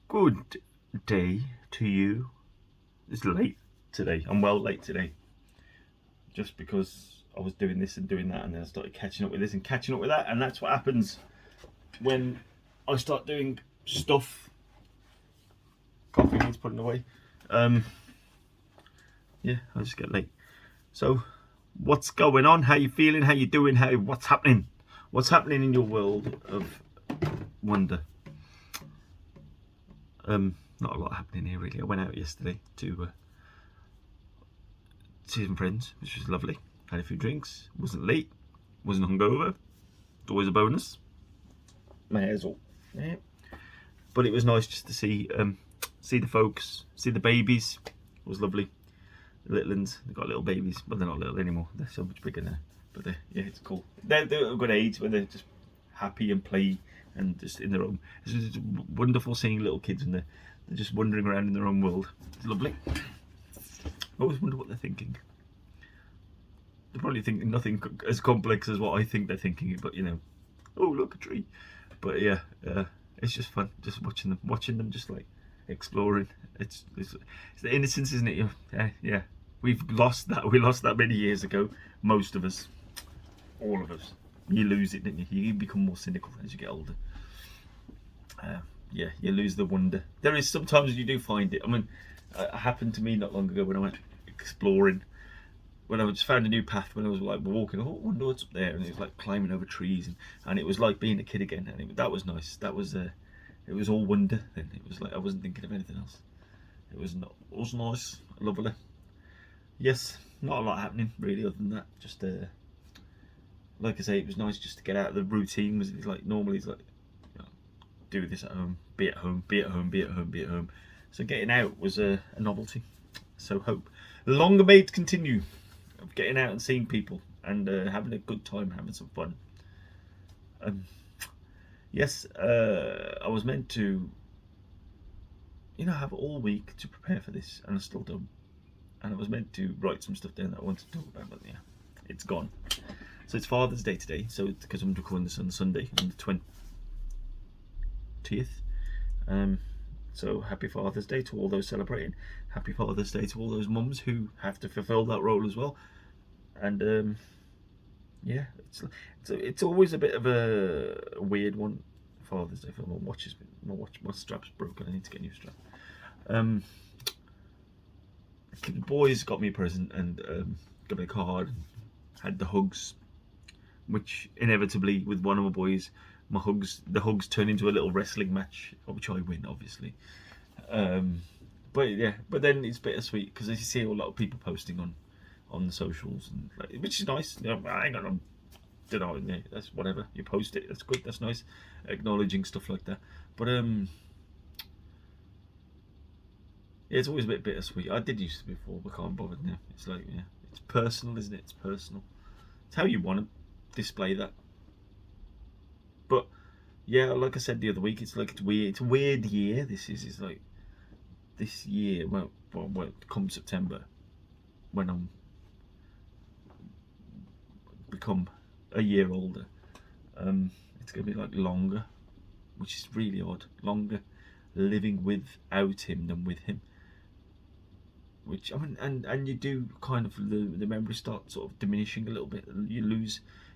Good day to you. It's late today. I'm well late today. Just because I was doing this and doing that, and then I started catching up with this and catching up with that, and that's what happens when I start doing stuff. Coffee needs putting away. Yeah, I just get late. So, what's going on? How you feeling? How you doing? What's happening? What's happening in your world of wonder? Not a lot happening here really. I went out yesterday to see some friends, which was lovely. Had a few drinks. Wasn't late. Wasn't hungover. It's always a bonus. My hair's all, yeah. But it was nice just to see the folks, see the babies. It was lovely. The little ones, they've got little babies, but they're not little anymore. They're so much bigger now. But yeah, it's cool. They're a good age where they're just happy and play and just in their own. It's just wonderful seeing little kids and they're just wandering around in their own world. It's lovely. I always wonder what they're thinking. They're probably thinking nothing as complex as what I think they're thinking, but you know, oh look, a tree. But yeah, it's just fun, just watching them just like exploring. It's the innocence, isn't it? Yeah. We lost that many years ago. Most of us, all of us. You lose it, didn't you? You become more cynical as you get older. Yeah, you lose the wonder. There is sometimes you do find it. I mean, it happened to me not long ago when I went exploring. When I just found a new path, when I was like walking, I wonder what's up there, and it was like climbing over trees, and it was like being a kid again, and that was nice. That was it was all wonder. Then it was like I wasn't thinking of anything else. It was nice, lovely. Yes, not a lot happening really other than that. Just like I say, it was nice just to get out of the routine. It's like normally it's like, you know, do this at home, be at home, be at home, be at home, be at home. So getting out was a novelty. So hope longer may it continue of getting out and seeing people and having a good time, having some fun. Yes, I was meant to, have all week to prepare for this, and I still don't. And I was meant to write some stuff down that I wanted to talk about, but yeah, it's gone. So it's Father's Day today, so because I'm recording this on Sunday, on the 20th. So happy Father's Day to all those celebrating. Happy Father's Day to all those mums who have to fulfil that role as well. And yeah, it's always a bit of a weird one. Father's Day. My strap's broken. I need to get a new strap. The boys got me a present and got me a card and had the hugs, which inevitably with one of my boys, the hugs turn into a little wrestling match, which I win obviously. But then it's bittersweet because you see a lot of people posting on the socials, and which is nice. I ain't got no, that's whatever, you post it, that's good, that's nice, acknowledging stuff like that. But yeah, it's always a bit bittersweet. I did used to before, but can't bother now. It's like, yeah, it's personal, isn't it? It's personal. It's how you want to display that. But yeah, like I said the other week, it's weird. It's a weird year. This like this year. Well, come September, when I'm become a year older, it's gonna be like longer, which is really odd. Longer living without him than with him. Which I mean, and you do kind of the memories start sort of diminishing a little bit.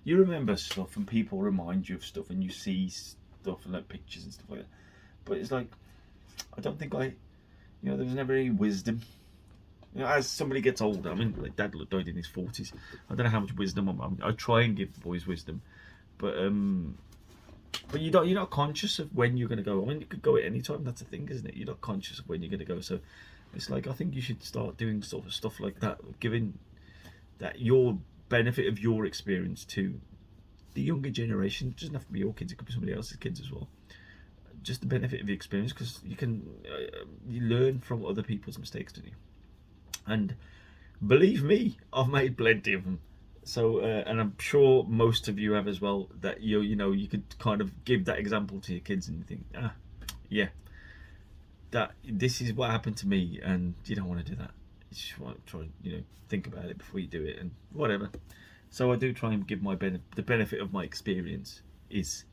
You remember stuff, and people remind you of stuff, and you see stuff and like pictures and stuff like that. But it's like I don't think there was never any wisdom. As somebody gets older, I mean, like Dad died in his 40s. I don't know how much wisdom I try and give the boys wisdom, but you're not conscious of when you're going to go. I mean, you could go at any time. That's the thing, isn't it? You're not conscious of when you're going to go. So it's like, I think you should start doing sort of stuff like that, giving that your benefit of your experience to the younger generation. It doesn't have to be your kids, it could be somebody else's kids as well. Just the benefit of the experience, because you learn from other people's mistakes, don't you? And believe me, I've made plenty of them. So, and I'm sure most of you have as well, that you could kind of give that example to your kids and you think, yeah, that this is what happened to me, and you don't want to do that. You just want to try, think about it before you do it and whatever. So I do try and give the benefit of my experience is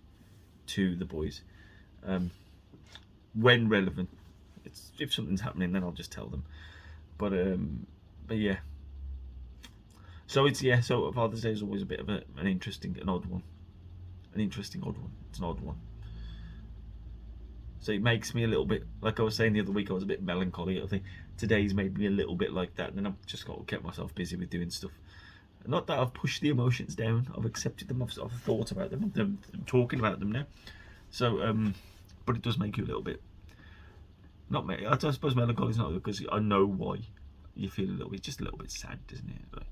to the boys, when relevant. It's if something's happening, then I'll just tell them. But yeah. So So Father's Day is always a bit of an odd one. It's an odd one. So it makes me a little bit, like I was saying the other week, I was a bit melancholy. I think today's made me a little bit like that. And then I've just got to get myself busy with doing stuff. Not that I've pushed the emotions down. I've accepted them. I've thought about them. I'm talking about them now. So, but it does make you a little bit. Not me. I suppose melancholy is not because I know why you feel a little bit, just a little bit sad, isn't it? But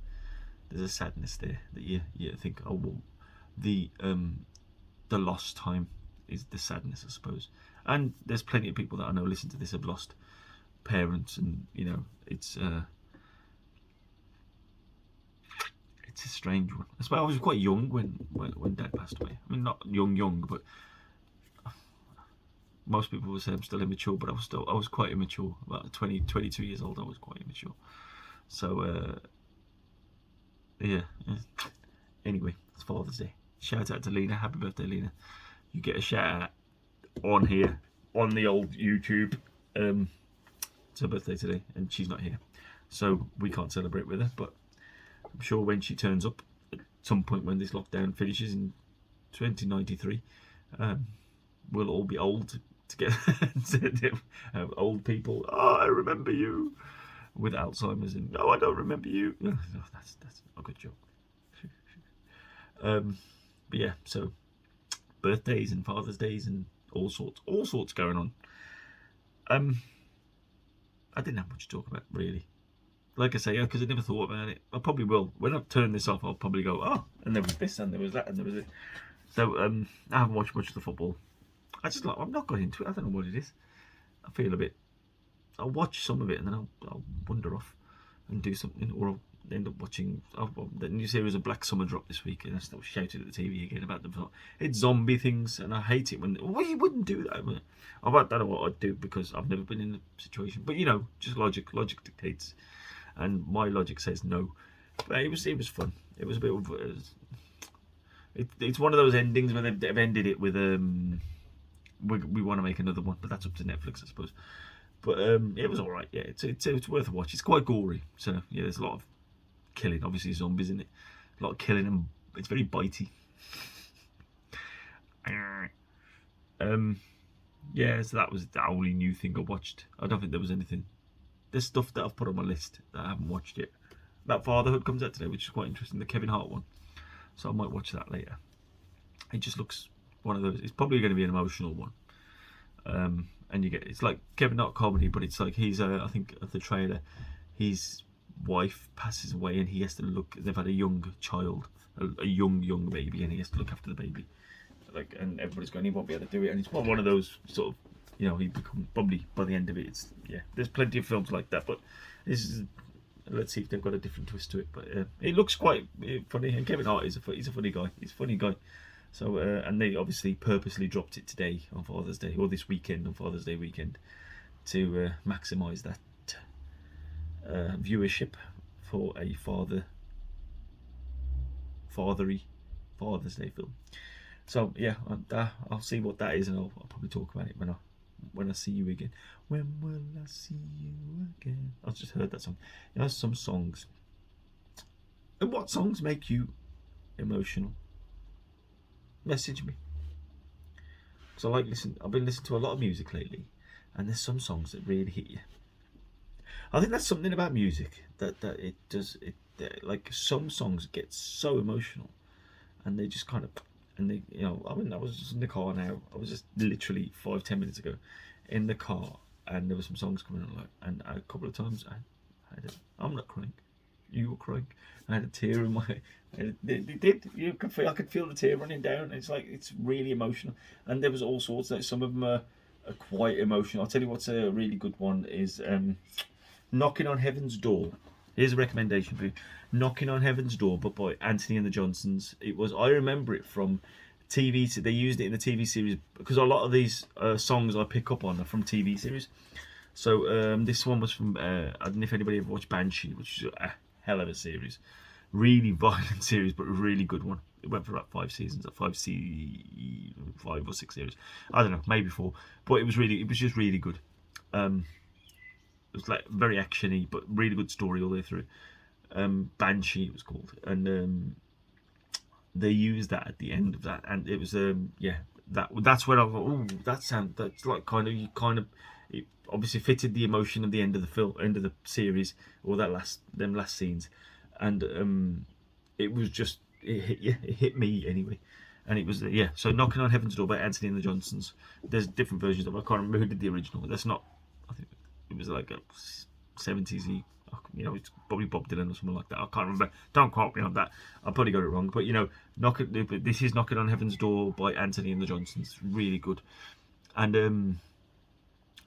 there's a sadness there that you think, oh well, the lost time is the sadness, I suppose. And there's plenty of people that I know listen to this have lost parents, and it's a strange one. I suppose I was quite young when Dad passed away. I mean, not young, but most people would say I'm still immature, but I was quite immature. About 22 years old, I was quite immature. So yeah. Anyway, it's Father's Day. Shout out to Lena. Happy birthday, Lena. You get a shout out on here, on the old YouTube. It's her birthday today, and she's not here, so we can't celebrate with her. But I'm sure when she turns up at some point when this lockdown finishes in 2093, we'll all be old together. Old people. Oh, I remember you with Alzheimer's, and no, I don't remember you. No, that's a good joke. But yeah, so birthdays and Father's Days and all sorts going on. I didn't have much to talk about really. Like I say, because I never thought about it. I probably will. When I turn this off, I'll probably go, oh, and there was this, and there was that, and there was it. So I haven't watched much of the football. I'm not got into it. I don't know what it is. I feel a bit. I'll watch some of it and then I'll wander off and do something, or I'll end up watching the new series of Black Summer drop this week, and I still shouted at the TV again about them. It's zombie things, and I hate it when you wouldn't do that. I don't know what I'd do because I've never been in a situation, but just logic dictates, and my logic says no. But it was fun. It was a bit. It's one of those endings where they've ended it with we want to make another one, but that's up to Netflix, I suppose. But it was all right. Yeah, it's worth a watch. It's quite gory, so yeah, there's a lot of killing. Obviously, zombies in it. A lot of killing, and it's very bitey. Yeah, so that was the only new thing I watched. I don't think there was anything. There's stuff that I've put on my list that I haven't watched yet. That Fatherhood comes out today, which is quite interesting. The Kevin Hart one, so I might watch that later. It just looks one of those. It's probably going to be an emotional one. And it's like Kevin Hart comedy, but it's like he's I think of the trailer, his wife passes away and he has to look. They've had a young child, a young baby, and he has to look after the baby. And everybody's going, he won't be able to do it, and it's one of those sort of, he becomes probably by the end of it. There's plenty of films like that, but this is. Let's see if they've got a different twist to it. But it looks quite funny, and Kevin Hart he's a funny guy. He's a funny guy. So and they obviously purposely dropped it today on Father's Day, or this weekend on Father's Day weekend, to maximise that viewership for a Father's Day film. So yeah, I'll see what that is, and I'll probably talk about it when I see you again. When will I see you again? I just heard that song. There's some songs. And what songs make you emotional? Message me. So I've been listening to a lot of music lately, and there's some songs that really hit you. I think that's something about music that it does. Like some songs get so emotional, and they just kind of, and they, I was just in the car now. I was just literally 5-10 minutes ago in the car, and there were some songs coming on, and a couple of times I'm not crying. You were crying. I had a tear in my. It did. I could feel the tear running down. It's like it's really emotional, and there was all sorts. Like some of them are quite emotional. I'll tell you what's a really good one is "Knocking on Heaven's Door." Here's a recommendation for you: "Knocking on Heaven's Door," but by Anthony and the Johnsons. I remember it from TV. They used it in the TV series because a lot of these songs I pick up on are from TV series. So this one was from I don't know if anybody ever watched Banshee, which is a hell of a series. really violent series, but a really good one. It went for about 5 seasons, or 5 or 6 series. I don't know, maybe 4. But it was just really good. It was like very actiony, but really good story all the way through. Banshee it was called, and they used that at the end of that, and it was that's where I thought, oh, that's like kind of it obviously fitted the emotion of the end of the film, end of the series, or them last scenes, and it was just it hit me anyway. And it was so Knocking on Heaven's Door by Anthony and the Johnsons. There's different versions of it. I can't remember who did the original. That's not, I think it was like a 70s, it's probably Bob Dylan or something like that. I can't remember. Don't quote me on that. I probably got it wrong. But this is Knocking on Heaven's Door by Anthony and the Johnsons. It's really good. And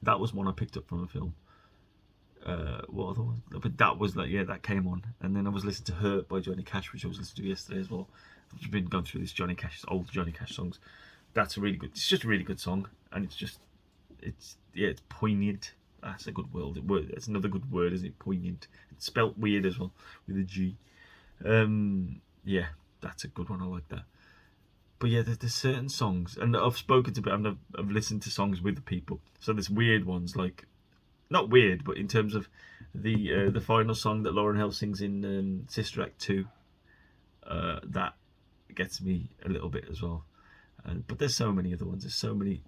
that was one I picked up from a film. What other one? But that was that came on, and then I was listening to Hurt by Johnny Cash, which I was listening to yesterday as well. I've been going through this old Johnny Cash songs. That's a really good. It's just a really good song, and it's poignant. That's a good word. That's another good word, isn't it? Poignant. It's spelt weird as well, with a G. That's a good one. I like that. But yeah, there's certain songs, and I've spoken to, and I've listened to songs with people. So there's weird ones, like not weird, but in terms of the final song that Lauryn Hill sings in Sister Act 2, that gets me a little bit as well. But there's so many other ones. There's so many.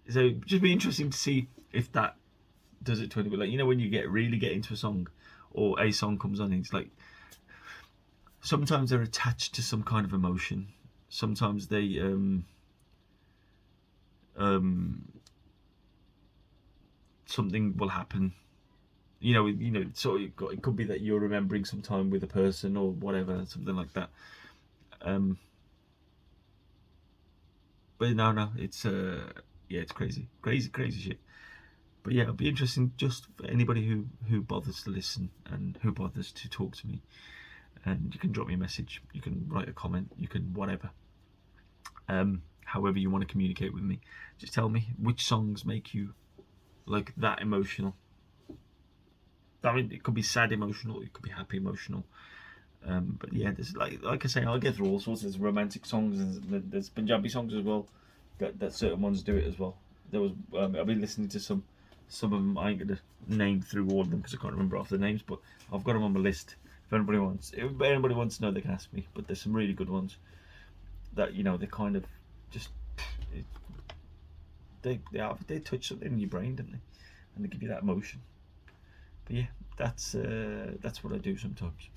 So it'd just be interesting to see if that does it to anybody. Like, when you really get into a song, or a song comes on, and it's like sometimes they're attached to some kind of emotion. Sometimes they something will happen. So it could be that you're remembering some time with a person or whatever, something like that. But no, it's it's crazy shit. But yeah, it'll be interesting just for anybody who bothers to listen and who bothers to talk to me. And you can drop me a message, you can write a comment, you can whatever. However you want to communicate with me, just tell me which songs make you like that emotional. I mean, it could be sad emotional, it could be happy emotional. But yeah, there's like I say, I'll get through all sorts. There's romantic songs, and there's Punjabi songs as well. That certain ones do it as well. There was I've been listening to some of them. I ain't gonna name through all of them because I can't remember off the names, but I've got them on my list. If anybody wants to know, they can ask me. But there's some really good ones that they kind of just they touch something in your brain, don't they? And they give you that emotion. But yeah, that's what I do sometimes.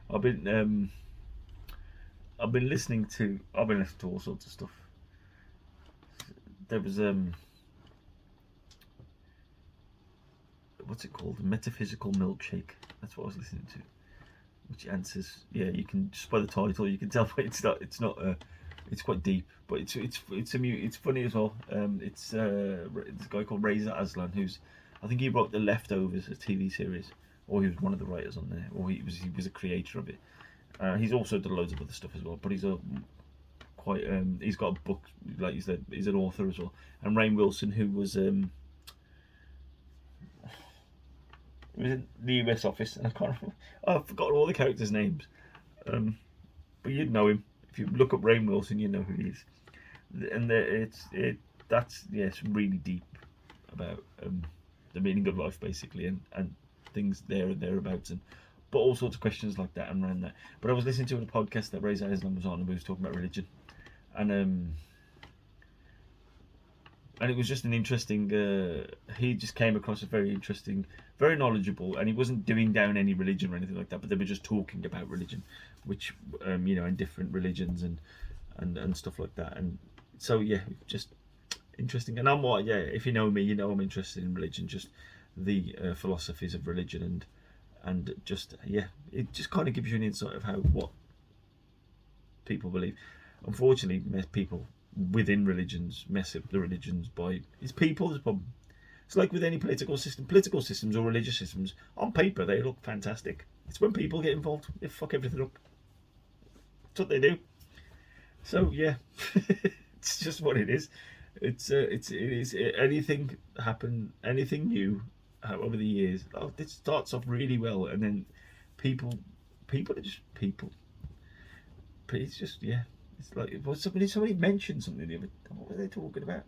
I've been listening to all sorts of stuff. There was what's it called? Metaphysical Milkshake. That's what I was listening to. Which answers, you can just by the title you can tell, but it's not it's quite deep, but it's funny as well. It's a guy called Reza Aslan, who's, I think he wrote The Leftovers, a TV series, or he was one of the writers on there, or he was a creator of it. He's also done loads of other stuff as well, but he's he's got a book, like you said, he's an author as well. And Rainn Wilson, who was in the US office, and I've forgotten all the characters' names, but you'd know him if you look up Rainn Wilson. You know who he is, and it's really deep about the meaning of life, basically, and things there and thereabouts, but all sorts of questions like that and around that. But I was listening to a podcast that Reza Aslan was on, and we was talking about religion, and it was just an interesting. He just came across as very interesting, very knowledgeable, and he wasn't doing down any religion or anything like that. But they were just talking about religion, which and different religions and stuff like that. And so just interesting. And if you know me, you know I'm interested in religion, just the philosophies of religion, and just it just kind of gives you an insight of what people believe. Unfortunately, people within religions mess up the religions by it's people's problem. It's like with any political systems or religious systems. On paper, they look fantastic. It's when people get involved, they fuck everything up. That's what they do. So it's just what it is. It is anything happen, anything new over the years. It starts off really well, and then people are just people. But it's just, yeah, it's like, well, somebody mentioned something the other, what were they talking about?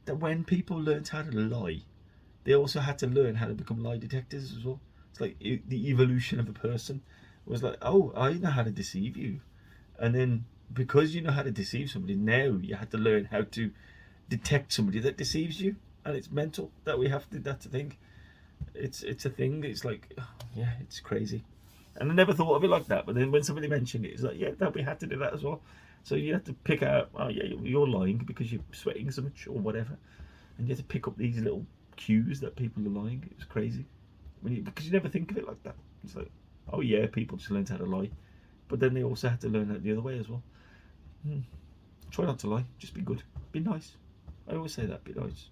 That when people learned how to lie, they also had to learn how to become lie detectors as well. It's like the evolution of a person was like, oh, I know how to deceive you. And then because you know how to deceive somebody, now you had to learn how to detect somebody that deceives you. And it's mental that we have to, that's a thing. It's a thing. It's like, yeah, it's crazy. And I never thought of it like that. But then when somebody mentioned it, it's like, yeah, that we had to do that as well. So you have to pick out, oh yeah, you're lying because you're sweating so much or whatever. And you have to pick up these little cues that people are lying. It's crazy. Because you never think of it like that. It's like, oh yeah, people just learned how to lie. But then they also had to learn that the other way as well. Try not to lie. Just be good. Be nice. I always say that. Be nice.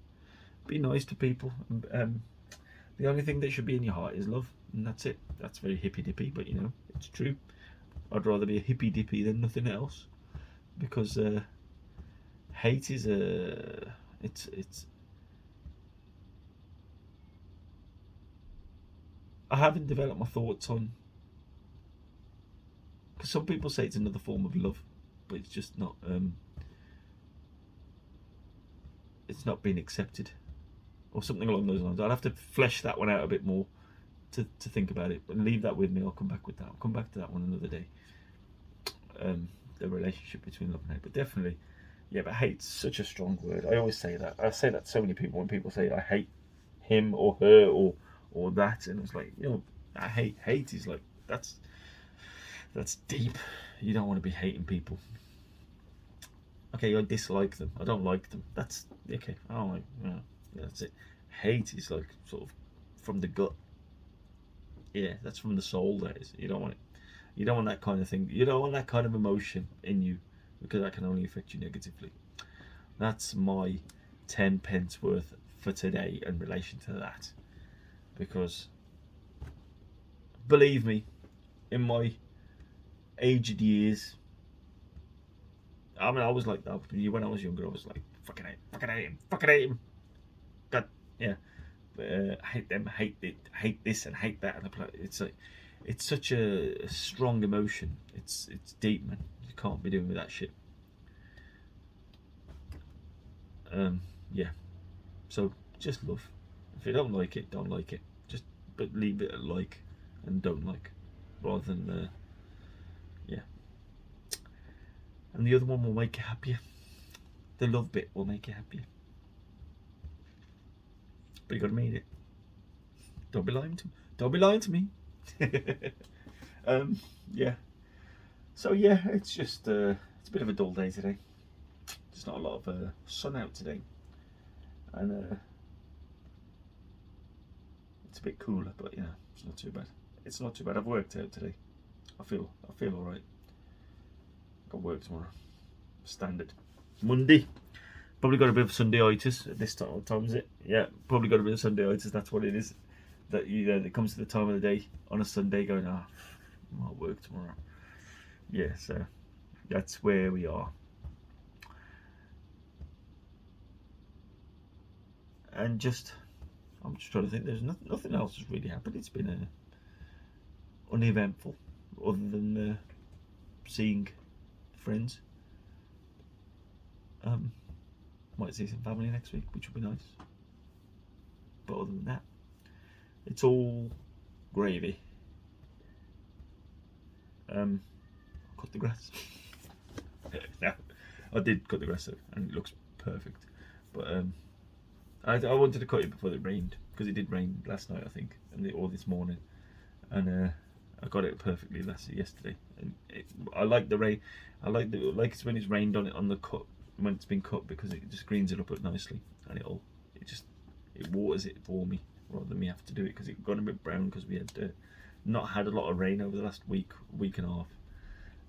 Be nice to people. The only thing that should be in your heart is love. And that's it. That's very hippy dippy, but you know, it's true. I'd rather be a hippy dippy than nothing else. Because hate is it's I haven't developed my thoughts on, because some people say it's another form of love, but it's just not it's not being accepted or something along those lines. I'll have to flesh that one out a bit more to think about it, but leave that with me. I'll come back with that. I'll come back to that one another day. The relationship between love and hate, but definitely, yeah. But hate's such a strong word. I always say that. I say that to so many people when people say I hate him or her or that, and it's like, you know, I hate is like that's deep. You don't want to be hating people. Okay, I dislike them. I don't like them. That's okay. I don't like. Yeah, that's it. Hate is like sort of from the gut. Yeah, that's from the soul. That is. You don't want it. You don't want that kind of thing. You don't want that kind of emotion in you, because that can only affect you negatively. That's my 10 pence worth for today in relation to that. Because believe me, in my aged years, I mean, I was like that when I was younger. I was like, fucking hate him. God, yeah. Hate them, hate it, hate this, and hate that. And it's like, it's such a strong emotion. It's deep, man. You can't be doing with that shit. Yeah. So just love. If you don't like it, don't like it. Just but leave it at like and don't like, rather than yeah. And the other one will make you happier. The love bit will make you happier. But you gotta mean it. Don't be lying to me. Don't be lying to me. Yeah. So yeah, it's just it's a bit of a dull day today. There's not a lot of sun out today, and it's a bit cooler. But you know, it's not too bad. It's not too bad. I've worked out today. I feel all right. Got work tomorrow. Standard. Monday. Probably got a bit of Sundayitis at this time. What time is it? Yeah, probably got a bit of Sundayitis. That's what it is. That you know, it comes to the time of the day on a Sunday, going, I might work tomorrow. Yeah, so that's where we are. And I'm just trying to think. There's nothing else has really happened. It's been uneventful, other than seeing friends. Might see some family next week, which will be nice. But other than that, it's all gravy. Cut the grass. No, I did cut the grass and it looks perfect. But I wanted to cut it before it rained, because it did rain last night, I think, or this morning, and I got it perfectly yesterday. And I like the rain. I like it's when it's rained on it on the cut, when it's been cut, because it just greens it up nicely, and it waters it for me rather than me have to do it, because it got a bit brown because we had not had a lot of rain over the last week and a half,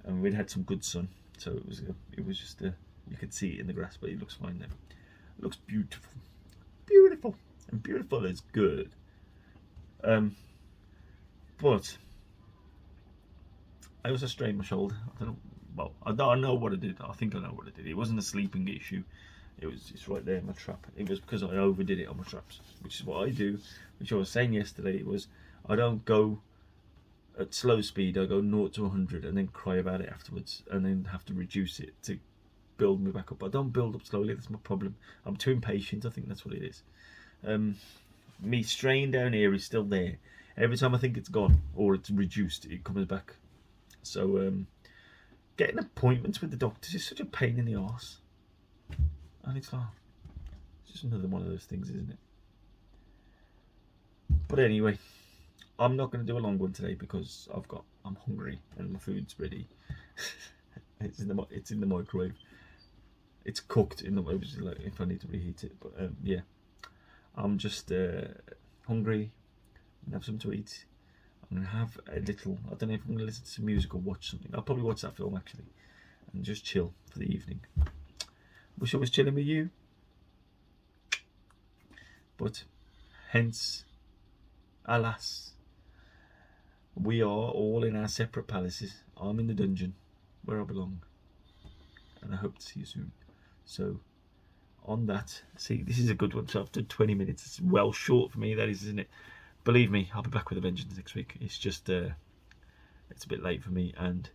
and we'd had some good sun, so it was just you could see it in the grass, but it looks fine now. It looks beautiful, and beautiful is good. But I also strained my shoulder. I don't know. Well, I don't know what I did. I think I know what I did. It wasn't a sleeping issue. It's right there in my trap. It was because I overdid it on my traps, which is what I do. Which I was saying yesterday. It was I don't go at slow speed. I go 0 to 100 and then cry about it afterwards, and then have to reduce it to build me back up. I don't build up slowly. That's my problem. I'm too impatient. I think that's what it is. Me strain down here is still there. Every time I think it's gone or it's reduced, it comes back. So getting appointments with the doctors is such a pain in the arse. And it's like, it's just another one of those things, isn't it? But anyway, I'm not going to do a long one today because I'm hungry and my food's ready. It's in the microwave. It's cooked in the microwave, like if I need to reheat it. But yeah, I'm just hungry and have something to eat. I'm gonna have a little. I don't know if I'm gonna listen to some music or watch something. I'll probably watch that film actually, and just chill for the evening. Wish I was chilling with you, but hence, alas, we are all in our separate palaces. I'm in the dungeon where I belong, and I hope to see you soon. So, on that, see, this is a good one. So I've done 20 minutes. It's well short for me, that is, isn't it? Believe me, I'll be back with a vengeance next week. It's just, it's a bit late for me, and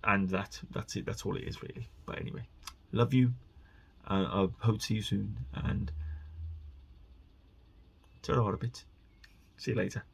that's it. That's all it is, really. But anyway, love you. I hope to see you soon, and ta-ra a bit. See you later.